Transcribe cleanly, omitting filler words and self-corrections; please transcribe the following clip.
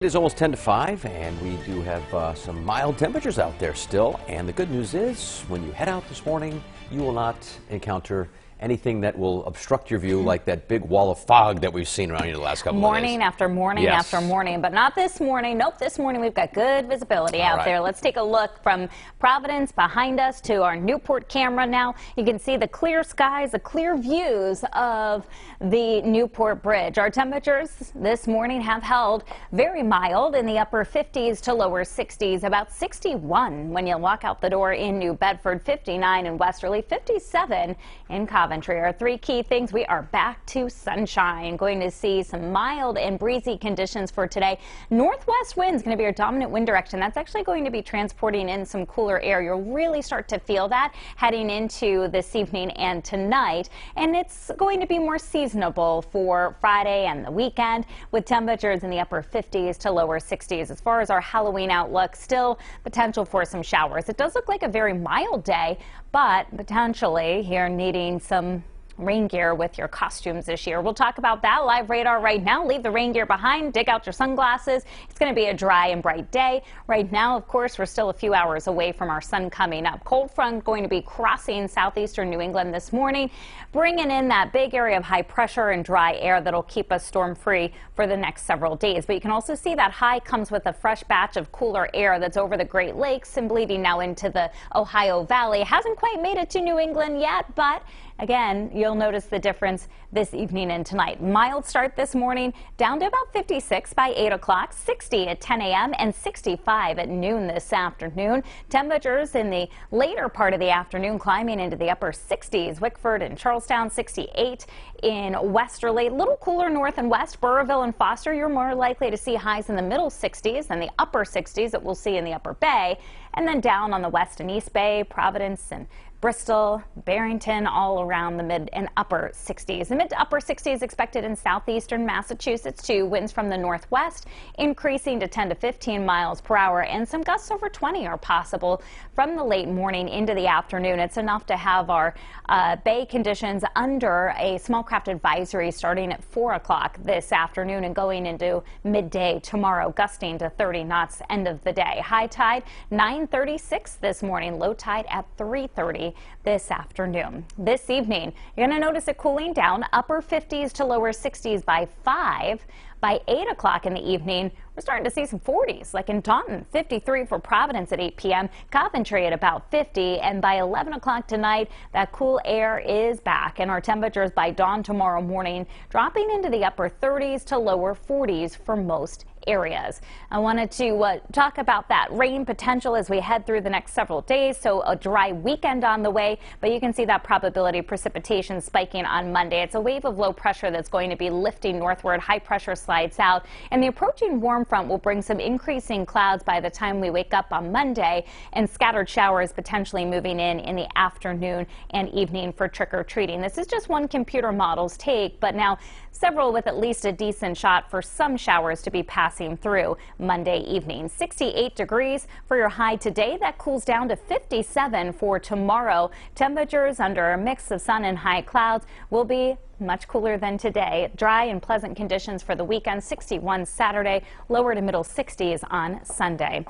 It is almost 10 to 5, and we do have some mild temperatures out there still. And the good news is, when you head out this morning, you will not encounter anything that will obstruct your view like that big wall of fog that we've seen around here the last couple of days. Morning after morning after morning, but not this morning. Nope, this morning we've got good visibility out there. Let's take a look from Providence behind us to our Newport camera now. You can see the clear skies, the clear views of the Newport Bridge. Our temperatures this morning have held very mild in the upper 50s to lower 60s, about 61 when you walk out the door in New Bedford, 59 in Westerly, 57 in Coventry. Our three key things: we are back to sunshine. Going to see some mild and breezy conditions for today. Northwest winds going to be our dominant wind direction. That's actually going to be transporting in some cooler air. You'll really start to feel that heading into this evening and tonight. And it's going to be more seasonable for Friday and the weekend, with temperatures in the upper 50s to lower 60s. As far as our Halloween outlook, still potential for some showers. It does look like a very mild day, but potentially here needing some rain gear with your costumes this year. We'll talk about that. Live radar right now. Leave the rain gear behind. Dig out your sunglasses. It's going to be a dry and bright day. Right now, of course, we're still a few hours away from our sun coming up. Cold front going to be crossing southeastern New England this morning, bringing in that big area of high pressure and dry air that'll keep us storm free for the next several days. But you can also see that high comes with a fresh batch of cooler air that's over the Great Lakes and bleeding now into the Ohio Valley. Hasn't quite made it to New England yet, but again, you'll notice the difference this evening and tonight. Mild start this morning, down to about 56 by 8 o'clock, 60 at 10 a.m. and 65 at noon this afternoon. Temperatures in the later part of the afternoon climbing into the upper 60s. Wickford and Charlestown, 68 in Westerly. A little cooler north and west. Burrillville and Foster, you're more likely to see highs in the middle 60s than the upper 60s that we'll see in the upper bay. And then down on the west and east bay, Providence and Bristol, Barrington, all around the mid and upper 60s. The mid to upper 60s expected in southeastern Massachusetts too. Winds from the northwest increasing to 10 to 15 miles per hour, and some gusts over 20 are possible from the late morning into the afternoon. It's enough to have our bay conditions under a small craft advisory starting at 4 o'clock this afternoon and going into midday tomorrow, gusting to 30 knots end of the day. High tide 9:36 this morning, low tide at 3:30 this afternoon. This evening, you're going to notice it cooling down, upper 50s to lower 60s by 5. By 8 o'clock in the evening, we're starting to see some 40s, like in Taunton, 53 for Providence at 8 p.m., Coventry at about 50, and by 11 o'clock tonight, that cool air is back, and our temperatures by dawn tomorrow morning dropping into the upper 30s to lower 40s for most areas. I wanted to talk about that rain potential as we head through the next several days. So a dry weekend on the way, but you can see that probability of precipitation spiking on Monday. It's a wave of low pressure that's going to be lifting northward. High pressure slides out, and the approaching warm front will bring some increasing clouds by the time we wake up on Monday, and scattered showers potentially moving in the afternoon and evening for trick-or-treating. This is just one computer model's take, but now several with at least a decent shot for some showers to be passing through Monday evening. 68 degrees for your high today. That cools down to 57 for tomorrow. Temperatures under a mix of sun and high clouds will be much cooler than today. Dry and pleasant conditions for the weekend. 61 Saturday, lower to middle 60s on Sunday.